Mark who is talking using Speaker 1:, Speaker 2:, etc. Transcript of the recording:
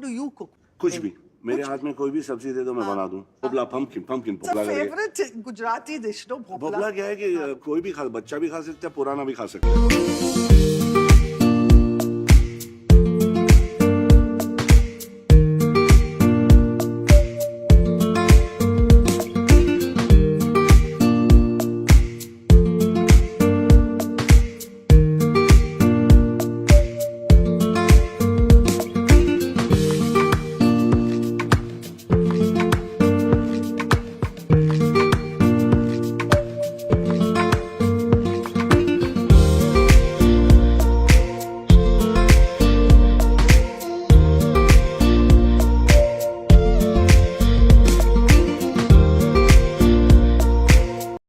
Speaker 1: do you cook?
Speaker 2: कुछ भी मेरे हाथ में कोई भी सब्जी दे दो मैं बना दूं. Bhopal, pumpkin
Speaker 1: It's
Speaker 2: Bhopal
Speaker 1: a
Speaker 2: करके.
Speaker 1: favorite Gujarati dish, no?
Speaker 2: Bhopal क्या है कि कोई भी खा, बच्चा भी खा सकता है, पुराना भी खा सकता है.